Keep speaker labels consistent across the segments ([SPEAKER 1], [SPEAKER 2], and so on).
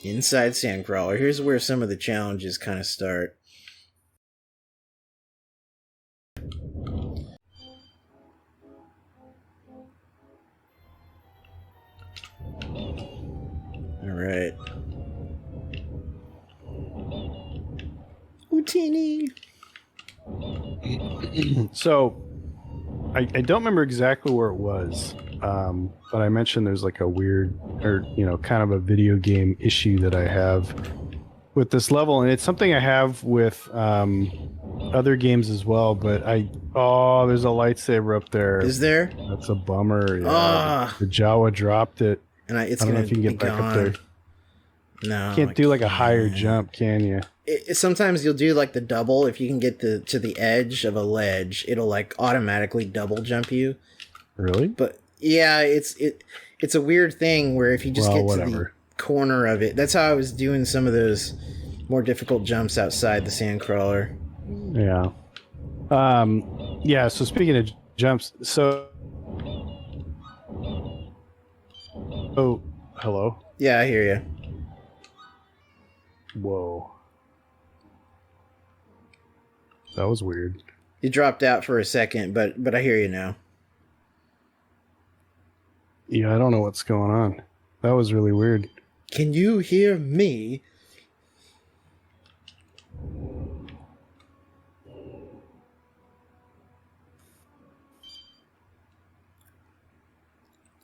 [SPEAKER 1] Inside Sandcrawler. Here's where some of the challenges kind of start. Alright. Houdini!
[SPEAKER 2] So, I don't remember exactly where it was, but I mentioned there's like a weird, or kind of a video game issue that I have with this level, and it's something I have with other games as well. But there's a lightsaber up there.
[SPEAKER 1] Is there?
[SPEAKER 2] That's a bummer. Yeah, the Jawa dropped it.
[SPEAKER 1] And I
[SPEAKER 2] don't know if you can get back up there.
[SPEAKER 1] No,
[SPEAKER 2] you can't do like a higher jump, can you?
[SPEAKER 1] Sometimes you'll do like the double. If you can get to the edge of a ledge, it'll like automatically double jump you.
[SPEAKER 2] Really?
[SPEAKER 1] But yeah, it's a weird thing where if you just get to the corner of it, that's how I was doing some of those more difficult jumps outside the Sandcrawler.
[SPEAKER 2] Yeah. Yeah. So speaking of jumps, oh, hello.
[SPEAKER 1] Yeah, I hear you.
[SPEAKER 2] Whoa. That was weird.
[SPEAKER 1] You dropped out for a second, but I hear you now.
[SPEAKER 2] Yeah, I don't know what's going on. That was really weird.
[SPEAKER 1] Can you hear me?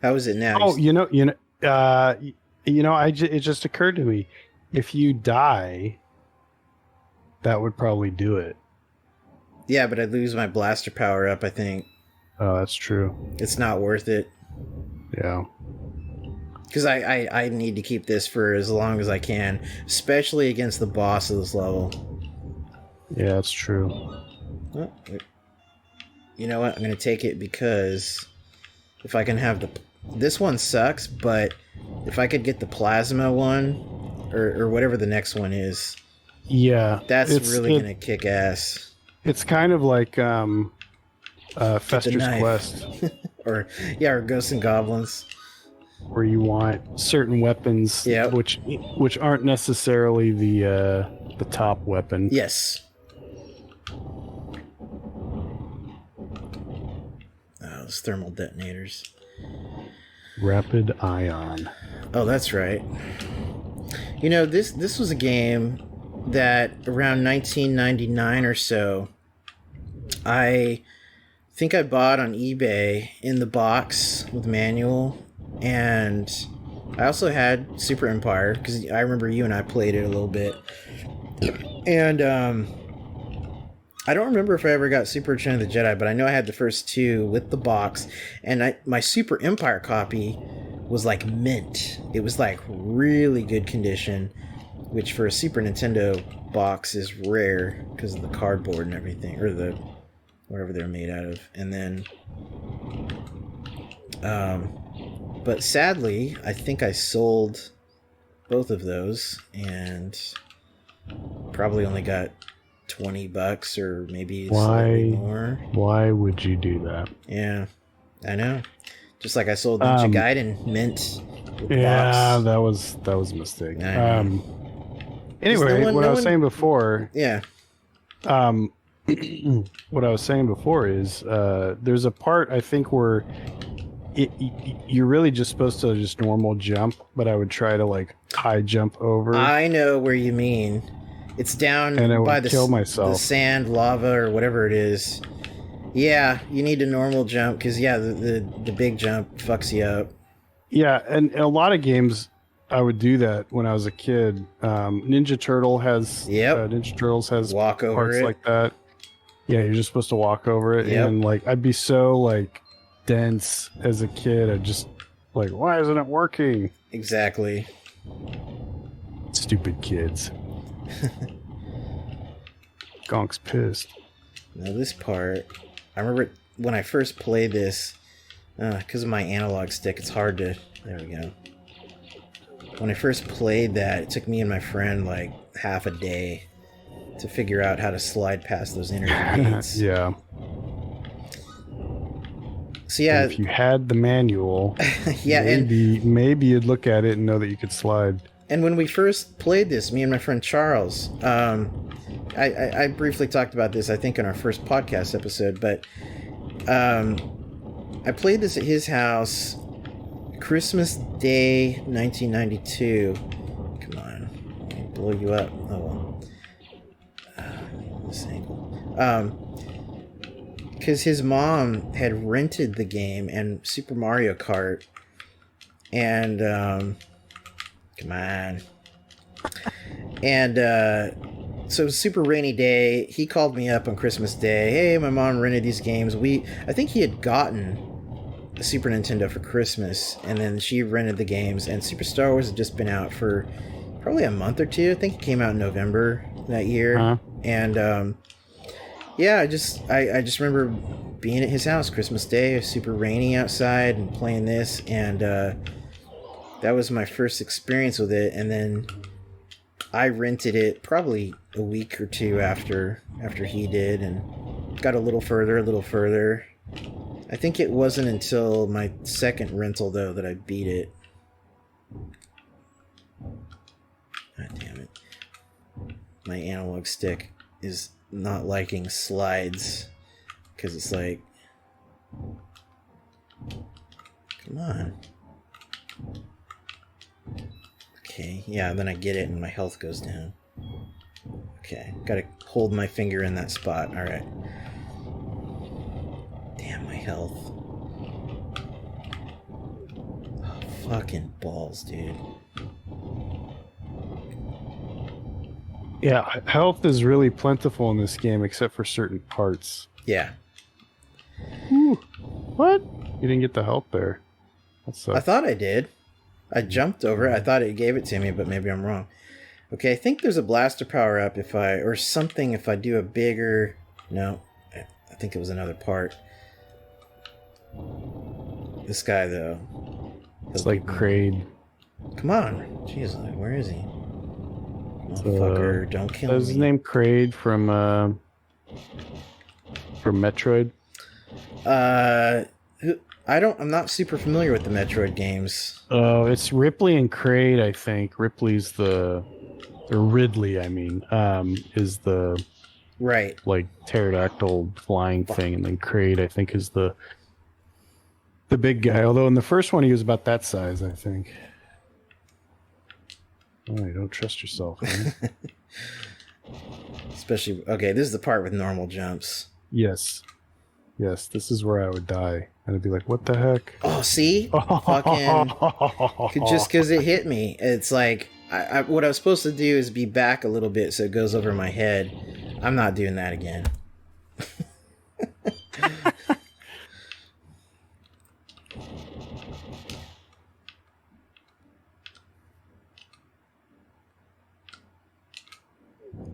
[SPEAKER 1] How is it now?
[SPEAKER 2] Oh, it just occurred to me. If you die, that would probably do it.
[SPEAKER 1] Yeah, but I'd lose my blaster power up, I think.
[SPEAKER 2] Oh, that's true.
[SPEAKER 1] It's not worth it.
[SPEAKER 2] Yeah.
[SPEAKER 1] Because I need to keep this for as long as I can, especially against the boss of this level.
[SPEAKER 2] Yeah, that's true.
[SPEAKER 1] Oh, you know what? I'm going to take it because if I can have this one sucks, but if I could get the plasma one, or whatever the next one is,
[SPEAKER 2] yeah,
[SPEAKER 1] that's really going to kick ass.
[SPEAKER 2] It's kind of like Fester's Quest.
[SPEAKER 1] or Ghosts and Goblins.
[SPEAKER 2] Where you want certain weapons, which aren't necessarily the top weapon.
[SPEAKER 1] Yes. Those thermal detonators.
[SPEAKER 2] Rapid ion.
[SPEAKER 1] Oh, that's right. You know, this was a game that around 1999 or so, I think I bought on eBay in the box with manual, and I also had Super Empire because I remember you and I played it a little bit, and I don't remember if I ever got Super Return of the Jedi, but I know I had the first two with the box, and my Super Empire copy was like mint. It was like really good condition, which for a Super Nintendo box is rare because of the cardboard and everything, or the whatever they're made out of. And then but sadly I think I sold both of those and probably only got $20 or maybe slightly more.
[SPEAKER 2] Why would you do that?
[SPEAKER 1] Yeah, I know. Just like I sold Ninja Gaiden mint.
[SPEAKER 2] Yeah, that was a mistake. Anyway, what I was saying before.
[SPEAKER 1] Yeah.
[SPEAKER 2] What I was saying before is there's a part I think where you're really just supposed to just normal jump, but I would try to like high jump over.
[SPEAKER 1] I know where you mean. It's down
[SPEAKER 2] and
[SPEAKER 1] by
[SPEAKER 2] the
[SPEAKER 1] sand, lava, or whatever it is. Yeah, you need a normal jump because the big jump fucks you up.
[SPEAKER 2] Yeah, and a lot of games I would do that when I was a kid. Ninja Turtles has
[SPEAKER 1] walk over
[SPEAKER 2] parts
[SPEAKER 1] it
[SPEAKER 2] like that. Yeah, you're just supposed to walk over it, and like I'd be so like dense as a kid. I'd just like, why isn't it working?
[SPEAKER 1] Exactly.
[SPEAKER 2] Stupid kids. Gonk's pissed.
[SPEAKER 1] Now this part, I remember when I first played this, because of my analog stick, it's hard to... There we go. When I first played that, it took me and my friend like half a day to figure out how to slide past those energy gates.
[SPEAKER 2] Yeah.
[SPEAKER 1] So yeah,
[SPEAKER 2] and if you had the manual,
[SPEAKER 1] yeah,
[SPEAKER 2] maybe you'd look at it and know that you could slide.
[SPEAKER 1] And when we first played this, me and my friend Charles, I briefly talked about this, I think, in our first podcast episode, but I played this at his house Christmas Day 1992. Come on. Let me blow you up. Oh, well. This angle. Because his mom had rented the game and Super Mario Kart. And, come on. And, so it was a super rainy day. He called me up on Christmas Day. Hey, my mom rented these games. I think he had gotten a Super Nintendo for Christmas, and then she rented the games, and Super Star Wars had just been out for probably a month or two. I think it came out in November that year.
[SPEAKER 2] Uh-huh.
[SPEAKER 1] And, yeah, I just remember being at his house Christmas Day. It was super rainy outside and playing this, and, that was my first experience with it, and then I rented it probably a week or two after he did, and got a little further. I think it wasn't until my second rental, though, that I beat it. God damn it. My analog stick is not liking slides, because it's like... Come on. Okay, yeah, then I get it and my health goes down. Okay, gotta hold my finger in that spot. Alright. Damn, my health. Oh, fucking balls, dude.
[SPEAKER 2] Yeah, health is really plentiful in this game, except for certain parts.
[SPEAKER 1] Yeah.
[SPEAKER 2] Ooh, what? You didn't get the health there. That's
[SPEAKER 1] I thought I did. I jumped over it. I thought it gave it to me, but maybe I'm wrong. Okay, I think there's a blaster power up if I do a bigger... No, I think it was another part. This guy, though.
[SPEAKER 2] It's like Kraid.
[SPEAKER 1] Come on. Jeez, where is he? Motherfucker, don't kill me.
[SPEAKER 2] That's his name, Kraid from Metroid.
[SPEAKER 1] I'm not super familiar with the Metroid games.
[SPEAKER 2] Oh, it's Ripley and Kraid, I think. Ripley's or Ridley, I mean, is the
[SPEAKER 1] right,
[SPEAKER 2] like pterodactyl flying thing, and then Kraid, I think, is the big guy. Although in the first one he was about that size, I think. Oh, you don't trust yourself, huh?
[SPEAKER 1] Especially, okay, this is the part with normal jumps.
[SPEAKER 2] Yes, this is where I would die. And I'd be like, what the heck?
[SPEAKER 1] Oh, see? Fucking... Just because it hit me. It's like, what I was supposed to do is be back a little bit so it goes over my head. I'm not doing that again.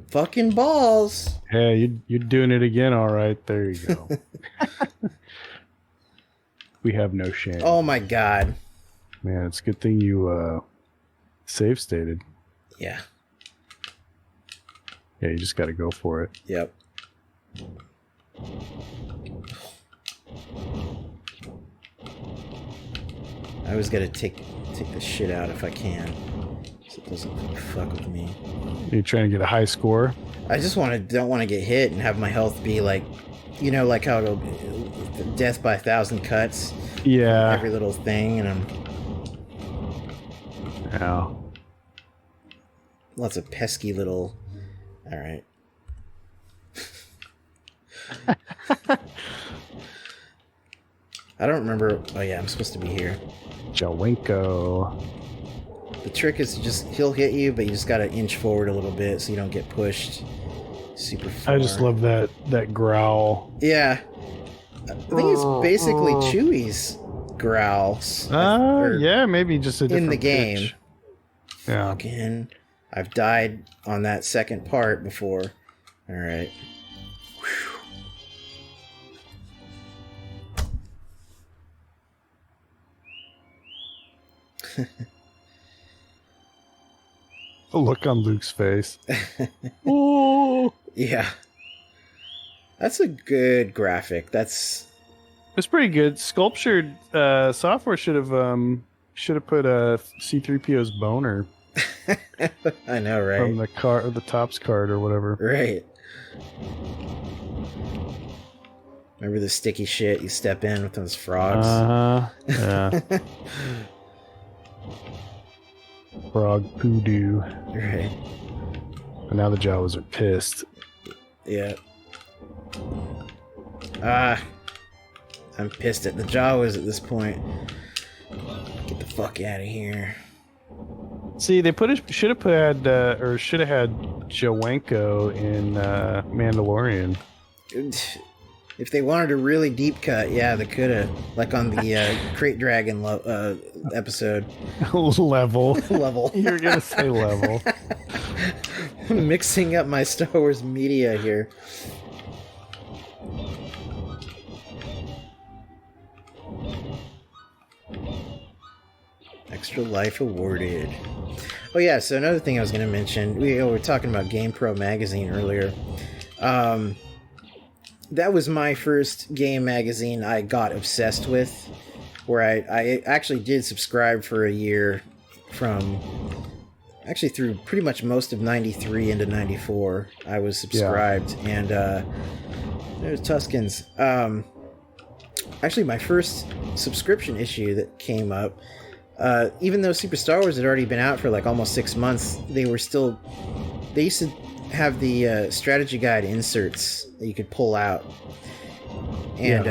[SPEAKER 1] Fucking balls.
[SPEAKER 2] Hey, you're doing it again, all right. There you go. We have no shame.
[SPEAKER 1] Oh my god.
[SPEAKER 2] Man, it's a good thing you save stated.
[SPEAKER 1] Yeah.
[SPEAKER 2] Yeah, you just got to go for it.
[SPEAKER 1] Yep. I always got to take the shit out if I can, so it doesn't fuck with me.
[SPEAKER 2] You're trying to get a high score?
[SPEAKER 1] I just don't want to get hit and have my health be like, you know, like how it'll death by 1,000 cuts.
[SPEAKER 2] Yeah.
[SPEAKER 1] Every little thing, and I'm...
[SPEAKER 2] Yeah.
[SPEAKER 1] Lots of pesky little... Alright. I don't remember... Oh yeah, I'm supposed to be here.
[SPEAKER 2] Jawenko.
[SPEAKER 1] The trick is he'll hit you, but you just gotta inch forward a little bit so you don't get pushed super far.
[SPEAKER 2] I just love that growl.
[SPEAKER 1] Yeah. I think it's basically Chewie's growls.
[SPEAKER 2] Yeah, maybe just a different
[SPEAKER 1] in the game.
[SPEAKER 2] pitch. Yeah.
[SPEAKER 1] Fucking, I've died on that second part before. Alright.
[SPEAKER 2] The look on Luke's face. Oh,
[SPEAKER 1] yeah. That's a good graphic. It's
[SPEAKER 2] pretty good. Sculptured software should have put a C-3PO's boner
[SPEAKER 1] I know, right?
[SPEAKER 2] From the car, or the Topps card, or whatever.
[SPEAKER 1] Right. Remember the sticky shit you step in with those frogs?
[SPEAKER 2] Yeah. Frog poodoo.
[SPEAKER 1] Right.
[SPEAKER 2] And now the Jawas are pissed.
[SPEAKER 1] Yeah. I'm pissed at the Jawas at this point. Get the fuck out of here.
[SPEAKER 2] See, they should have had Jawenko in Mandalorian.
[SPEAKER 1] If they wanted a really deep cut, yeah, they could have. Like on the Crate Dragon episode.
[SPEAKER 2] Level.
[SPEAKER 1] Level.
[SPEAKER 2] You're gonna say level.
[SPEAKER 1] Mixing up my Star Wars media here. Extra life awarded. Oh yeah, so another thing I was going to mention, we were talking about GamePro magazine earlier. That was my first game magazine I got obsessed with, where I actually did subscribe for a year through pretty much most of 93 into 94. I was subscribed, and there's Tuscans. Actually, my first subscription issue that came up, even though Super Star Wars had already been out for like almost 6 months, they used to have the strategy guide inserts that you could pull out and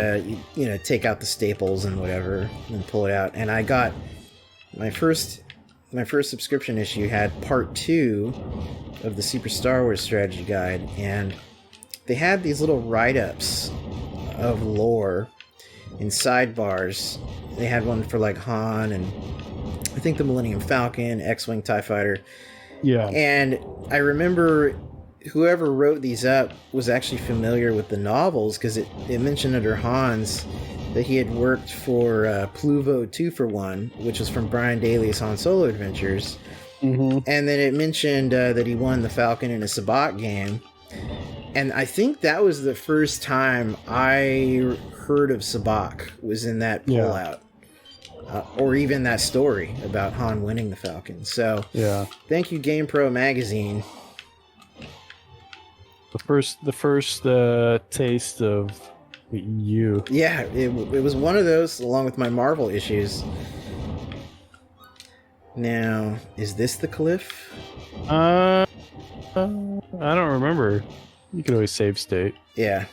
[SPEAKER 1] take out the staples and whatever and pull it out. And I got my first subscription issue had part 2 of the Super Star Wars strategy guide, and they had these little write-ups of lore in sidebars. They had one for like Han and I think the Millennium Falcon, X-Wing TIE Fighter.
[SPEAKER 2] Yeah.
[SPEAKER 1] And I remember whoever wrote these up was actually familiar with the novels, because it mentioned under Han's that he had worked for Pluvo 2-for-1, which was from Brian Daley's Han Solo Adventures.
[SPEAKER 2] Mm-hmm.
[SPEAKER 1] And then it mentioned that he won the Falcon in a Sabacc game. And I think that was the first time I heard of Sabacc, was in that pullout. Or even that story about Han winning the Falcon. So, thank you, GamePro magazine.
[SPEAKER 2] The first taste of you.
[SPEAKER 1] Yeah, it was one of those, along with my Marvel issues. Now, is this the cliff?
[SPEAKER 2] I don't remember. You can always save state.
[SPEAKER 1] Yeah.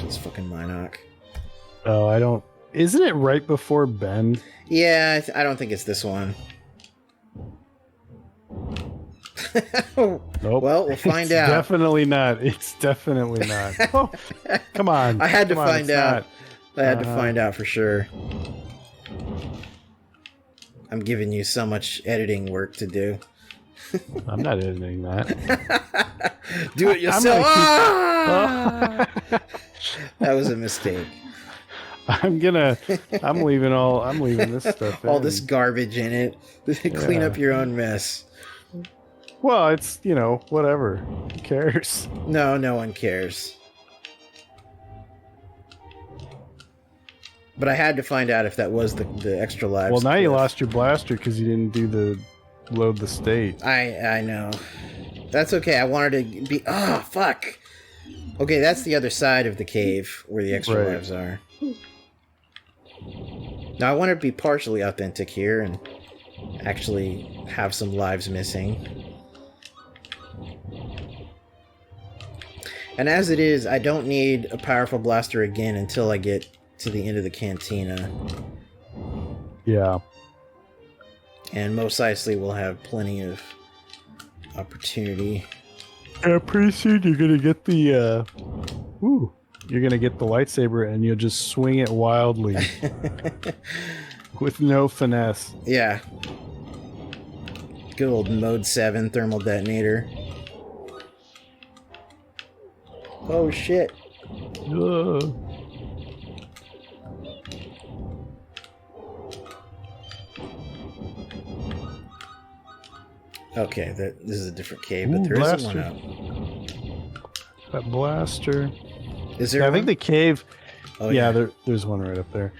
[SPEAKER 1] Just fucking Minok.
[SPEAKER 2] Oh, I don't. Isn't it right before Bend?
[SPEAKER 1] Yeah, I don't think it's this one.
[SPEAKER 2] Nope.
[SPEAKER 1] Well, we'll find out.
[SPEAKER 2] Definitely not. It's definitely not. Oh, come on.
[SPEAKER 1] I had to find out.
[SPEAKER 2] Not.
[SPEAKER 1] I had to find out for sure. I'm giving you so much editing work to do.
[SPEAKER 2] I'm not editing that.
[SPEAKER 1] Do it yourself. That was a mistake.
[SPEAKER 2] I'm leaving this stuff in.
[SPEAKER 1] All this garbage in it. Clean up your own mess.
[SPEAKER 2] Well, it's, whatever. Who cares?
[SPEAKER 1] No one cares. But I had to find out if that was the extra lives.
[SPEAKER 2] Well, now you lost your blaster because you didn't do the load the state.
[SPEAKER 1] I know. That's okay. I wanted to be... Oh, fuck. Okay, that's the other side of the cave where the extra lives are. Now, I want to be partially authentic here and actually have some lives missing. And as it is, I don't need a powerful blaster again until I get to the end of the cantina.
[SPEAKER 2] Yeah.
[SPEAKER 1] And Mos Eisley will have plenty of opportunity.
[SPEAKER 2] Yeah, pretty soon you're gonna get the you're gonna get the lightsaber and you'll just swing it wildly. With no finesse.
[SPEAKER 1] Yeah. Good old Mode 7 thermal detonator. Oh shit. Okay, this is a different cave, but there is one up.
[SPEAKER 2] That blaster.
[SPEAKER 1] Is there one?
[SPEAKER 2] I think the cave...
[SPEAKER 1] Oh,
[SPEAKER 2] there's one right up there.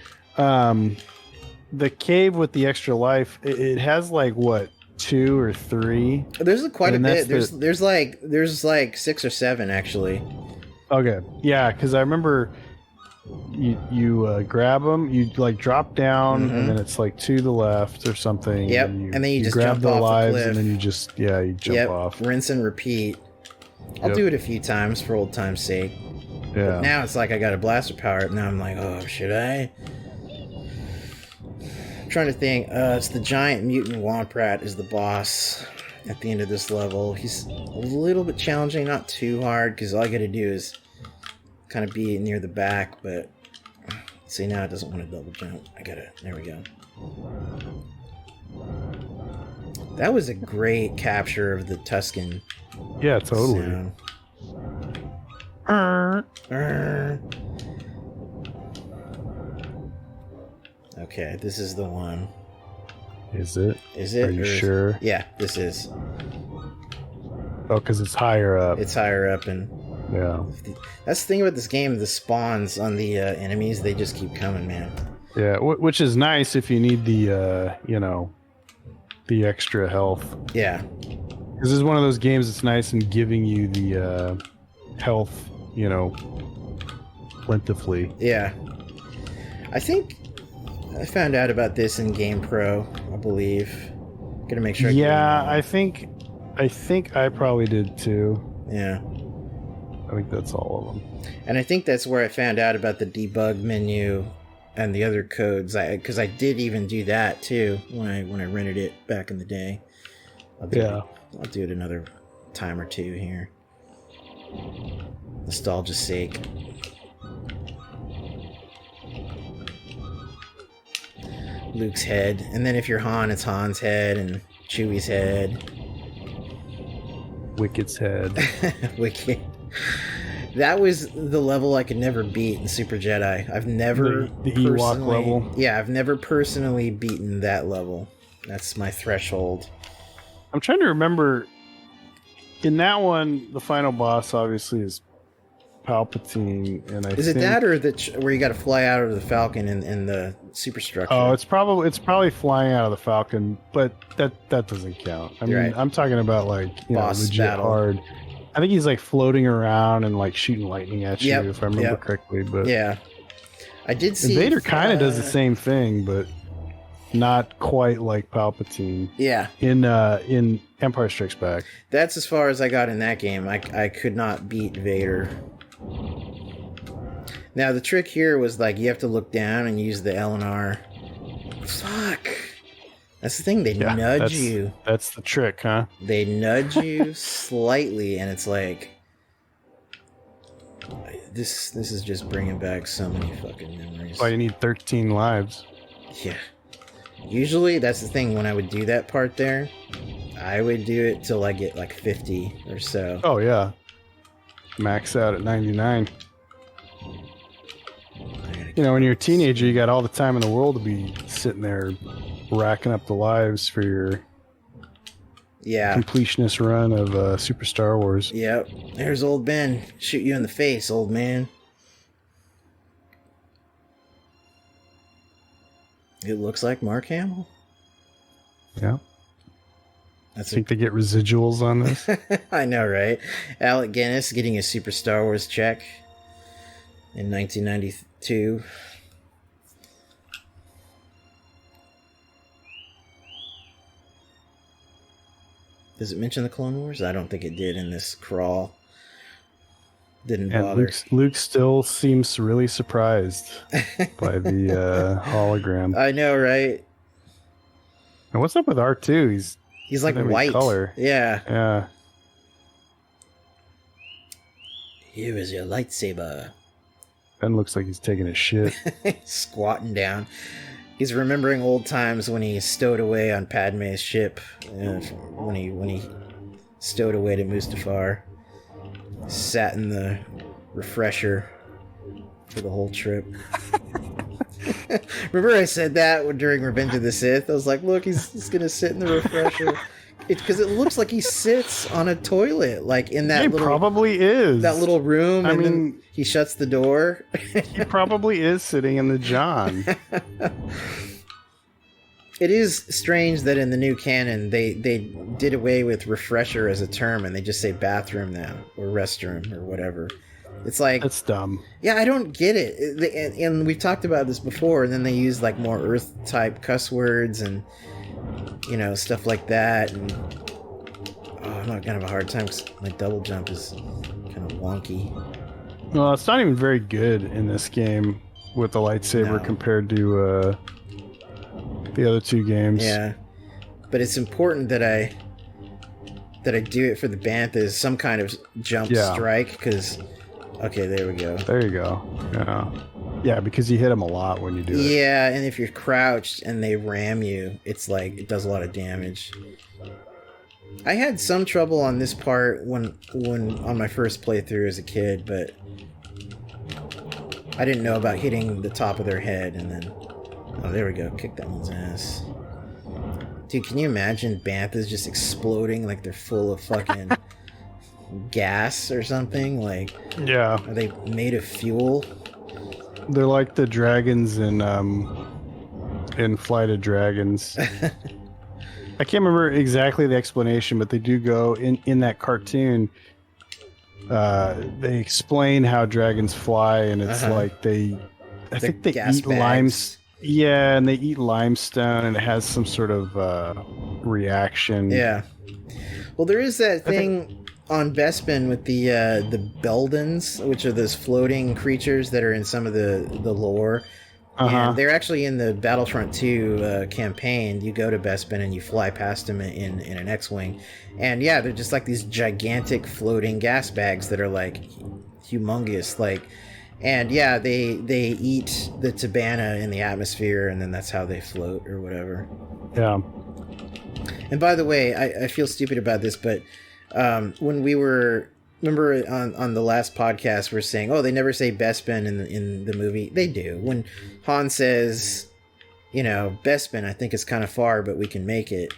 [SPEAKER 2] The cave with the extra life, it has like, what, 2 or 3.
[SPEAKER 1] There's quite a
[SPEAKER 2] And
[SPEAKER 1] bit.
[SPEAKER 2] that's
[SPEAKER 1] There's like 6 or 7 actually.
[SPEAKER 2] Okay, yeah, because I remember you grab them, you like drop down, and then it's like to the left or something.
[SPEAKER 1] Yep,
[SPEAKER 2] and
[SPEAKER 1] then you just
[SPEAKER 2] grab
[SPEAKER 1] jump
[SPEAKER 2] their
[SPEAKER 1] off a
[SPEAKER 2] lives,
[SPEAKER 1] cliff.
[SPEAKER 2] and then you just you jump off.
[SPEAKER 1] Rinse and repeat. I'll do it a few times for old time's sake.
[SPEAKER 2] Yeah.
[SPEAKER 1] But now it's like I got a blaster power up. Now I'm like, oh, should I? I'm trying to think. It's the giant mutant Womprat is the boss at the end of this level. He's a little bit challenging, not too hard, because all I gotta do is kind of be near the back, but see, now it doesn't want to double jump. There we go. That was a great capture of the Tuscan.
[SPEAKER 2] Yeah, totally.
[SPEAKER 1] Sound. Okay, this is the one.
[SPEAKER 2] Is it?
[SPEAKER 1] Is it?
[SPEAKER 2] Are you sure?
[SPEAKER 1] Yeah, this is.
[SPEAKER 2] Oh, because it's higher up.
[SPEAKER 1] It's higher up, and
[SPEAKER 2] yeah.
[SPEAKER 1] That's the thing about this game. The spawns on the enemies, they just keep coming, man.
[SPEAKER 2] Yeah, which is nice if you need the the extra health.
[SPEAKER 1] Yeah.
[SPEAKER 2] Because this is one of those games that's nice in giving you the health, plentifully.
[SPEAKER 1] Yeah. I think I found out about this in Game Pro, I believe. Gonna make sure.
[SPEAKER 2] I think I probably did too.
[SPEAKER 1] Yeah.
[SPEAKER 2] I think that's all of them.
[SPEAKER 1] And I think that's where I found out about the debug menu and the other codes. Because I did even do that too when I rented it back in the day. I'll do it another time or two here. Nostalgia's sake. Luke's head, and then if you're Han, it's Han's head, and Chewie's head.
[SPEAKER 2] Wicked's head.
[SPEAKER 1] Wicked. That was the level I could never beat in Super Jedi. I've never
[SPEAKER 2] the Ewok level.
[SPEAKER 1] Yeah, I've never personally beaten that level. That's my threshold.
[SPEAKER 2] I'm trying to remember. In that one, the final boss obviously is Palpatine, and I
[SPEAKER 1] is
[SPEAKER 2] think...
[SPEAKER 1] it that or where you got to fly out of the Falcon in the superstructure?
[SPEAKER 2] Oh, it's probably flying out of the Falcon, but that doesn't count. I mean, right. I'm talking about
[SPEAKER 1] boss
[SPEAKER 2] legit
[SPEAKER 1] battle.
[SPEAKER 2] Hard. I think he's like floating around and like shooting lightning at you, if I remember correctly. But
[SPEAKER 1] yeah, I did see.
[SPEAKER 2] And Vader kind of does the same thing, but not quite like Palpatine.
[SPEAKER 1] Yeah.
[SPEAKER 2] In Empire Strikes Back.
[SPEAKER 1] That's as far as I got in that game. I could not beat Vader. Now the trick here was like you have to look down and use the L and R. Fuck. That's the thing. They nudge you.
[SPEAKER 2] That's the trick, huh?
[SPEAKER 1] They nudge you slightly, and it's like this is just bringing back so many fucking memories.
[SPEAKER 2] Why you need 13 lives?
[SPEAKER 1] Yeah. Usually, that's the thing. When I would do that part there, I would do it till I get like 50 or so.
[SPEAKER 2] Oh yeah. Max out at 99. When you're a teenager, you got all the time in the world to be sitting there racking up the lives for your completionist run of Super Star Wars.
[SPEAKER 1] Yep. There's old Ben. Shoot you in the face, old man. It looks like Mark Hamill.
[SPEAKER 2] Yeah. I think they get residuals on this.
[SPEAKER 1] I know, right? Alec Guinness getting a Super Star Wars check in 1992. Does it mention the Clone Wars? I don't think it did in this crawl. Didn't bother.
[SPEAKER 2] And Luke still seems really surprised by the hologram.
[SPEAKER 1] I know, right?
[SPEAKER 2] And what's up with R2?
[SPEAKER 1] He's like white.
[SPEAKER 2] Color.
[SPEAKER 1] Yeah.
[SPEAKER 2] Yeah.
[SPEAKER 1] Here is your lightsaber.
[SPEAKER 2] Ben looks like he's taking a shit.
[SPEAKER 1] Squatting down. He's remembering old times when he stowed away on Padme's ship. When he stowed away to Mustafar. Sat in the refresher for the whole trip. Remember I said that during Revenge of the Sith? I was like, look, he's going to sit in the refresher. Because it looks like he sits on a toilet, like in that
[SPEAKER 2] probably is.
[SPEAKER 1] That little room, and then he shuts the door.
[SPEAKER 2] He probably is sitting in the John.
[SPEAKER 1] It is strange that in the new canon they did away with refresher as a term and they just say bathroom now or restroom or whatever. It's like
[SPEAKER 2] That's dumb.
[SPEAKER 1] Yeah, I don't get it. And we've talked about this before, and then they use like more Earth type cuss words and stuff like that. And I'm not kind of a hard time because my double jump is kind of wonky.
[SPEAKER 2] Well, it's not even very good in this game with the lightsaber compared to the other two games.
[SPEAKER 1] Yeah, but it's important that I do it for the banthas, some kind of jump strike, because okay, there we go.
[SPEAKER 2] There you go. Yeah, because you hit them a lot when you do it.
[SPEAKER 1] Yeah, and if you're crouched and they ram you, it's like it does a lot of damage. I had some trouble on this part when on my first playthrough as a kid, but I didn't know about hitting the top of their head, and then there we go, kick that one's ass. Dude, can you imagine banthas just exploding like they're full of fucking gas or something? Like,
[SPEAKER 2] yeah,
[SPEAKER 1] are they made of fuel?
[SPEAKER 2] They're like the dragons in Flight of Dragons. I can't remember exactly the explanation, but they do go in that cartoon. They explain how dragons fly, and it's like I think they eat limes. Yeah, and they eat limestone, and it has some sort of reaction.
[SPEAKER 1] Yeah. Well, there is that thing on Bespin with the Beldens, which are those floating creatures that are in some of the lore. And they're actually in the Battlefront 2 campaign. You go to Bespin and you fly past them in an X-Wing. And yeah, they're just like these gigantic floating gas bags that are like humongous. And yeah, they eat the Tabana in the atmosphere, and then that's how they float or whatever.
[SPEAKER 2] Yeah.
[SPEAKER 1] And by the way, I feel stupid about this, but when we were... Remember on the last podcast we're saying, they never say Bespin in the movie. They do. When Han says, Bespin, I think it's kind of far, but we can make it.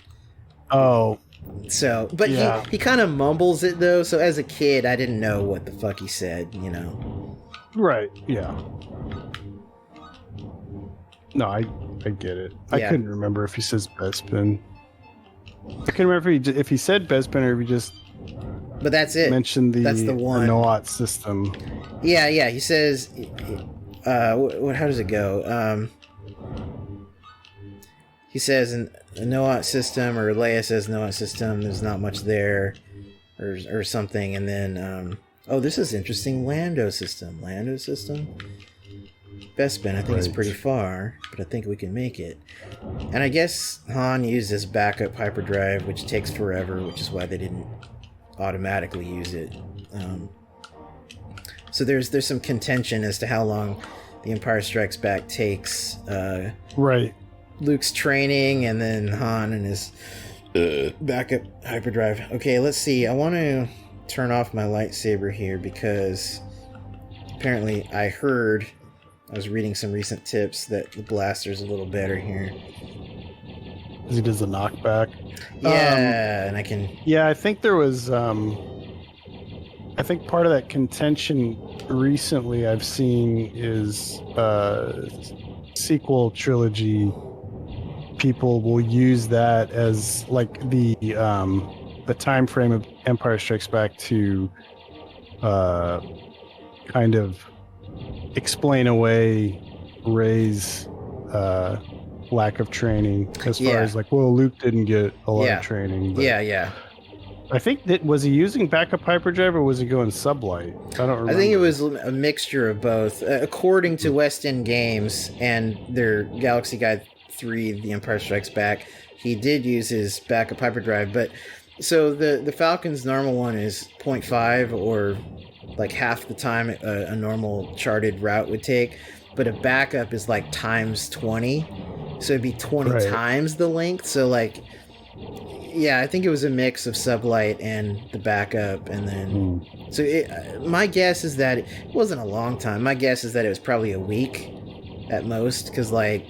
[SPEAKER 2] Oh.
[SPEAKER 1] So, but yeah. he kind of mumbles it, though, so as a kid, I didn't know what the fuck he said,
[SPEAKER 2] Right, yeah. No, I get it. Yeah. I couldn't remember if he says Bespin. I couldn't remember if he said Bespin or if he just...
[SPEAKER 1] But that's it.
[SPEAKER 2] That's
[SPEAKER 1] the one.
[SPEAKER 2] NOAT system.
[SPEAKER 1] Yeah. He says, how does it go? He says a NOAT system, or Leia says NOAT system. There's not much there, or something. And then, this is interesting. Lando system. Bespin, I think it's pretty far, but I think we can make it. And I guess Han used this backup hyperdrive, which takes forever, which is why they didn't automatically use it. So there's some contention as to how long The Empire Strikes Back takes.
[SPEAKER 2] Right.
[SPEAKER 1] Luke's training, and then Han and his backup hyperdrive. Okay, let's see. I want to turn off my lightsaber here because apparently I was reading some recent tips that the blaster's a little better here.
[SPEAKER 2] Because he does a knockback.
[SPEAKER 1] Yeah, and I can...
[SPEAKER 2] Yeah, I think there was... I think part of that contention recently I've seen is sequel trilogy people will use that as like the time frame of Empire Strikes Back to kind of explain away Rey's lack of training as far as like, well, Luke didn't get a lot of training. But
[SPEAKER 1] yeah.
[SPEAKER 2] I think that was he using backup hyperdrive or was he going sublight? I don't remember.
[SPEAKER 1] I think it was a mixture of both. According to West End Games and their Galaxy Guide 3, The Empire Strikes Back, he did use his backup hyperdrive. But so the Falcon's normal one is 0.5 or like half the time a normal charted route would take. But a backup is like times 20. So it'd be 20 times the length. So like... Yeah, I think it was a mix of sublight and the backup, and then... So my guess is that it wasn't a long time. My guess is that it was probably a week at most, because, like,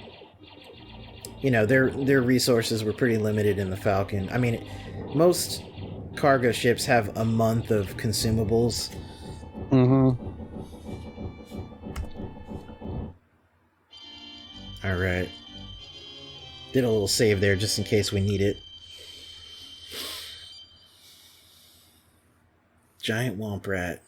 [SPEAKER 1] their resources were pretty limited in the Falcon. I mean, most cargo ships have a month of consumables.
[SPEAKER 2] Mm-hmm.
[SPEAKER 1] All right. Did a little save there just in case we need it. Giant womp rat.